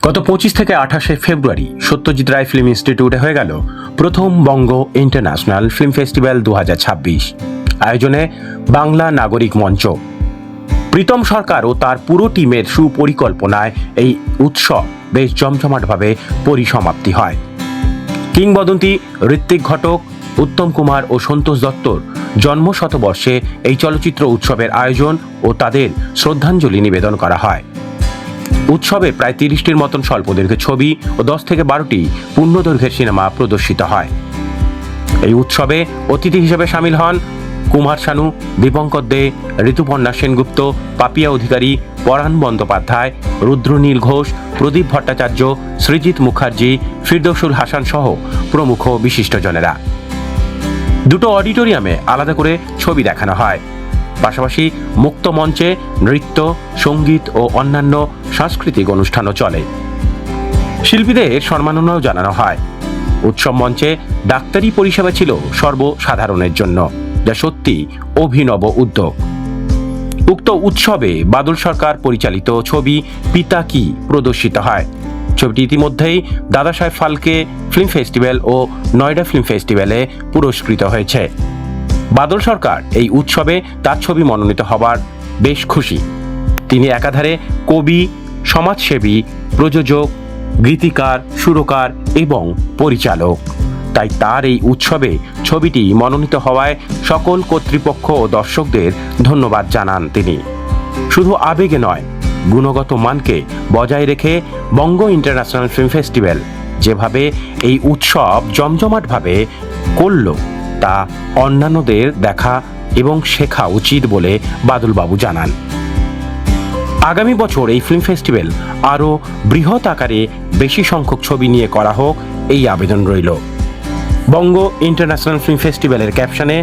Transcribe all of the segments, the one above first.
গত 25 থেকে 28 ফেব্রুয়ারি সত্যজিৎ রায় ফিল্ম ইনস্টিটিউটে হয়ে গেল প্রথম বঙ্গ ইন্টারন্যাশনাল ফিল্ম ফেস্টিভ্যাল 2026। আয়োজনে বাংলা নাগরিক মঞ্চ, প্রীতম সরকার ও তার পুরো টিমের সুপরিকল্পনায় এই উৎসব বেশ জমজমাটভাবে পরিসমাপ্তি হয়। কিংবদন্তি ঋত্বিক ঘটক, উত্তম কুমার ও সন্তোষ দত্তর জন্ম শতবর্ষে এই চলচ্চিত্র উৎসবের আয়োজন ও তাদের শ্রদ্ধাঞ্জলি নিবেদন করা হয়। উৎসবে প্রায় 30টির মতন স্বল্পদৈর্ঘ্যের ছবি ও 10 থেকে 12টি পূর্ণদৈর্ঘ্যের সিনেমা প্রদর্শিত হয়। এই উৎসবে অতিথি হিসেবে সামিল হন কুমার শানু, দীপঙ্কর দে, ঋতুপর্ণা সেনগুপ্ত, পাপিয়া অধিকারী, পরাণ বন্দ্যোপাধ্যায়, রুদ্রনীল ঘোষ, প্রদীপ ভট্টাচার্য, সৃজিত মুখার্জি, ফিরদৌসুল হাসান সহ প্রমুখ বিশিষ্টজনেরা। দুটো অডিটোরিয়ামে আলাদা করে ছবি দেখানো হয়। পাশাপাশি মুক্ত মঞ্চে নৃত্য, সঙ্গীত ও অন্যান্য সাংস্কৃতিক অনুষ্ঠানও চলে। শিল্পীদের সম্মাননাও জানানো হয়। উৎসব মঞ্চে ডাক্তারি পরিষেবা ছিল সর্বসাধারণের জন্য, যা সত্যি অভিনব উদ্যোগ। উক্ত উৎসবে বাদল সরকার পরিচালিত ছবি পিতা কি প্রদর্শিত হয়। ছবিটি ইতিমধ্যেই দাদাসাহেব ফালকে ফিল্ম ফেস্টিভ্যাল ও নয়ডা ফিল্ম ফেস্টিভ্যালে পুরস্কৃত হয়েছে। বাদল সরকার এই উৎসবে তার ছবি মনোনীত হবার বেশ খুশি। তিনি একাধারে কবি, সমাজসেবী, প্রযোজক, গীতিকার, সুরকার এবং পরিচালক। তাই তার এই উৎসবে ছবিটি মনোনীত হওয়ায় সকল কর্তৃপক্ষ ও দর্শকদের ধন্যবাদ জানান তিনি। শুধু আবেগে নয়, গুণগত মানকে বজায় রেখে বঙ্গ ইন্টারন্যাশনাল ফিল্ম ফেস্টিভ্যাল যেভাবে এই উৎসব জমজমাটভাবে করল, তা অন্যান্যদের দেখা এবং শেখা উচিত বলে বাদলবাবু জানান। আগামী বছর এই ফিল্ম ফেস্টিভ্যাল আরও বৃহৎ আকারে বেশি সংখ্যক ছবি নিয়ে করা হোক, এই আবেদন রইল। বঙ্গ ইন্টারন্যাশনাল ফিল্ম ফেস্টিভ্যালের ক্যাপশনে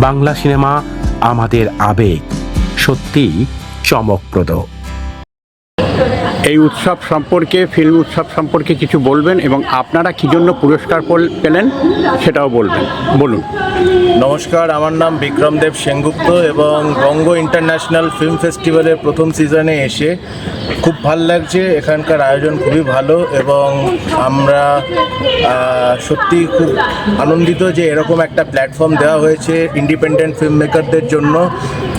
বাংলা সিনেমা আমাদের আবেগ, সত্যিই চমকপ্রদ। এই উৎসব সম্পর্কে, ফিল্ম উৎসব সম্পর্কে কিছু বলবেন এবং আপনারা কী জন্য পুরস্কার পেলেন সেটাও বলুন। নমস্কার, আমার নাম বিক্রমদেব সেনগুপ্ত এবং বঙ্গ ইন্টারন্যাশনাল ফিল্ম ফেস্টিভ্যালের প্রথম সিজনে এসে খুব ভালো লাগছে। এখানকার আয়োজন খুবই ভালো এবং আমরা সত্যি খুব আনন্দিত যে এরকম একটা প্ল্যাটফর্ম দেওয়া হয়েছে ইন্ডিপেন্ডেন্ট ফিল্ম মেকারদের জন্য,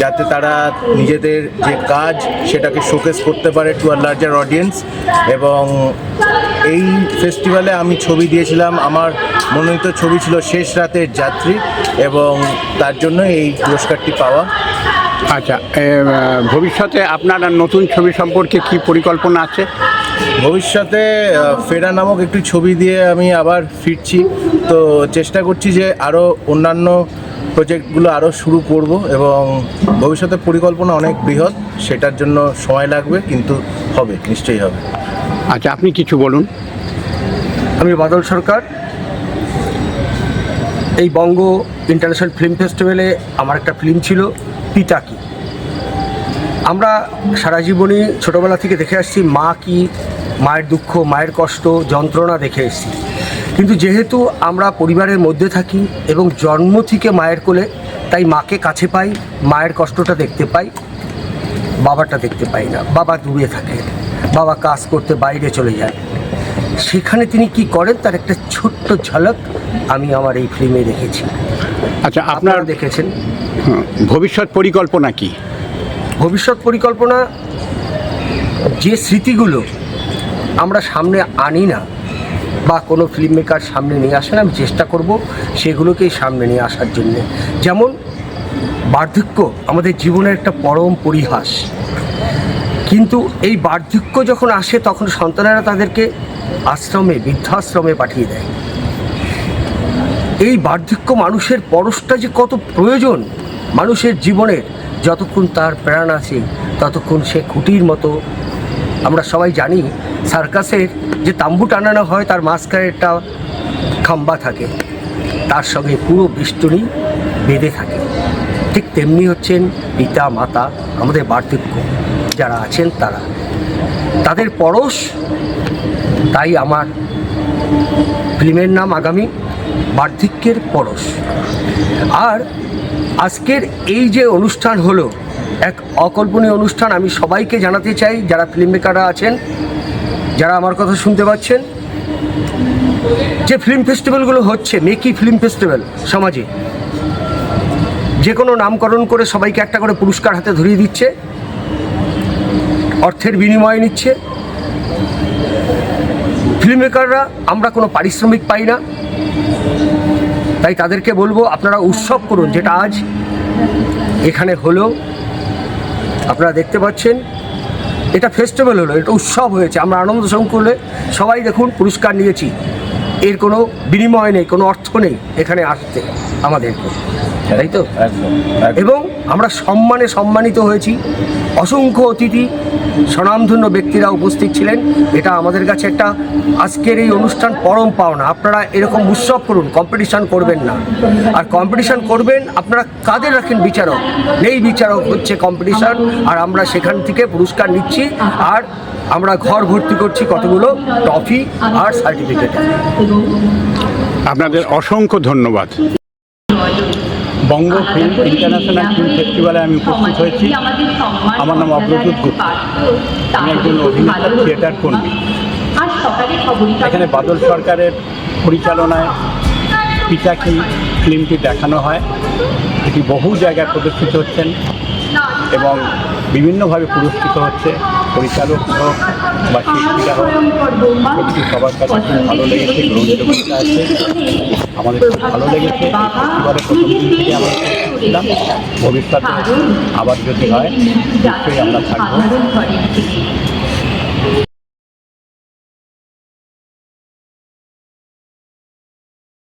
যাতে তারা নিজেদের যে কাজ সেটাকে শোকেস করতে পারে টু আ লার্জার অডিয়েন্স। এবং এই ফেস্টিভ্যালে আমি ছবি দিয়েছিলাম, আমার মনোনীত ছবি ছিল শেষ রাতের যাত্রী, এবং তার জন্য এই পুরস্কারটি পাওয়া। আচ্ছা, ভবিষ্যতে আপনার নতুন ছবি সম্পর্কে কি পরিকল্পনা আছে? ভবিষ্যতে ফেরা নামক একটি ছবি দিয়ে আমি আবার ফিরছি, তো চেষ্টা করছি যে আরও অন্যান্য প্রজেক্টগুলো আরও শুরু করব এবং ভবিষ্যতে পরিকল্পনা অনেক বৃহৎ, সেটার জন্য সময় লাগবে, কিন্তু হবে, নিশ্চয়ই হবে। আচ্ছা, আপনি কিছু বলুন। আমি বাদল সরকার। এই বঙ্গ ইন্টারন্যাশনাল ফিল্ম ফেস্টিভ্যালে আমার একটা ফিল্ম ছিল পিতা কি। আমরা সারা জীবনই ছোটোবেলা থেকে দেখে আসছি মা কি, মায়ের দুঃখ, মায়ের কষ্ট, যন্ত্রণা দেখে এসেছি। কিন্তু যেহেতু আমরা পরিবারের মধ্যে থাকি এবং জন্ম থেকে মায়ের কোলে, তাই মাকে কাছে পাই, মায়ের কষ্টটা দেখতে পাই, বাবাটা দেখতে পাই না। বাবা দূরে থাকে, বাবা কাজ করতে বাইরে চলে যায়। সেখানে তিনি কি করেন তার একটা ছোট্ট ঝলক আমি আমার এই ফিল্মে দেখেছি। আচ্ছা, আপনারা দেখেছেন। ভবিষ্যৎ পরিকল্পনা কি? ভবিষ্যৎ পরিকল্পনা, যে স্মৃতিগুলো আমরা সামনে আনি না বা কোনো ফিল্ম মেকার সামনে নিয়ে আসেন, আমি চেষ্টা করব সেগুলোকেই সামনে নিয়ে আসার জন্যে। যেমন বার্ধক্য আমাদের জীবনের একটা পরম পরিহাস, কিন্তু এই বার্ধক্য যখন আসে তখন সন্তানেরা তাদেরকে আশ্রমে, বৃদ্ধাশ্রমে পাঠিয়ে দেয়। এই বার্ধক্য মানুষের পরশটা যে কত প্রয়োজন মানুষের জীবনের, যতক্ষণ তার প্রাণ আছে ততক্ষণ সে খুঁটির মতো। আমরা সবাই জানি সার্কাসের যে তাম্বু টানানো হয় তার মাঝখানে একটা খাম্বা থাকে, তার সঙ্গে পুরো বেষ্টনী বেঁধে থাকে। ঠিক তেমনি হচ্ছেন পিতা মাতা, আমাদের বার্ধক্য যারা আছেন তারা, তাদের পরশ। তাই আমার ফিল্মের নাম আগামী বার্ধক্যের পরশ। আর আজকের এই যে অনুষ্ঠান হলো, এক অকল্পনীয় অনুষ্ঠান। আমি সবাইকে জানাতে চাই, যারা ফিল্ম মেকাররা আছেন, যারা আমার কথা শুনতে পাচ্ছেন, যে ফিল্ম ফেস্টিভ্যালগুলো হচ্ছে, মেকি ফিল্ম ফেস্টিভ্যাল সমাজে যে কোনো নামকরণ করে সবাইকে একটা করে পুরস্কার হাতে ধরিয়ে দিচ্ছে, অর্থের বিনিময়ে নিচ্ছে। ফিল্ম মেকাররা আমরা কোনো পারিশ্রমিক পাই না, তাই তাদেরকে বলবো আপনারা উৎসব করুন, যেটা আজ এখানে হলো। আপনারা দেখতে পাচ্ছেন এটা ফেস্টিভ্যাল হলো, এটা উৎসব হয়েছে, আমরা আনন্দ সংকুলে সবাই দেখুন পুরস্কার নিয়েছি। এর কোনো বিনিময় নেই, কোনো অর্থ নেই এখানে আসতে আমাদেরকে, তাই তো? একদম এবং আমরা সম্মানে সম্মানিত হয়েছি। অসংখ্য অতিথি স্বনামধন্য ব্যক্তিরা উপস্থিত ছিলেন। এটা আমাদের কাছে একটা আজকের এই অনুষ্ঠান পরম পাওনা। আপনারা এরকম উৎসব করুন, কম্পিটিশান করবেন না। আর কম্পিটিশান করবেন আপনারা কাদের রাখেন? বিচারক নেই, বিচারক হচ্ছে কম্পিটিশান, আর আমরা সেখান থেকে পুরস্কার নিচ্ছি। আর আমরা ঘর ভর্তি করছি কতগুলো ট্রফি আর সার্টিফিকেট। আপনাদের অসংখ্য ধন্যবাদ। বঙ্গ ফিল্ম ইন্টারন্যাশনাল ফিল্ম ফেস্টিভ্যালে আমি উপস্থিত হয়েছি। আমার নাম অগ্রদূত গুপ্ত, আমি একজন অভিনেতা, থিয়েটার কর্মী। এখানে বাদল সরকারের পরিচালনায় পিতাকি ফিল্মটি দেখানো হয়। এটি বহু জায়গায় প্রদর্শিত হচ্ছেন এবং বিভিন্নভাবে পুরস্কৃত হচ্ছে। পরিচালক হোক বা শিল্পীরা হোক, সত্যি সবার কাছে খুব ভালো লেগেছে, গ্রহণযোগ্যতা আছে। আমাদের খুব ভালো লেগেছে। ফেস্টিভ্যালের প্রথম দিন থেকে আমরা ছিলাম, ভবিষ্যতে আবার যদি হয় নিশ্চয়ই আমরা থাকবো।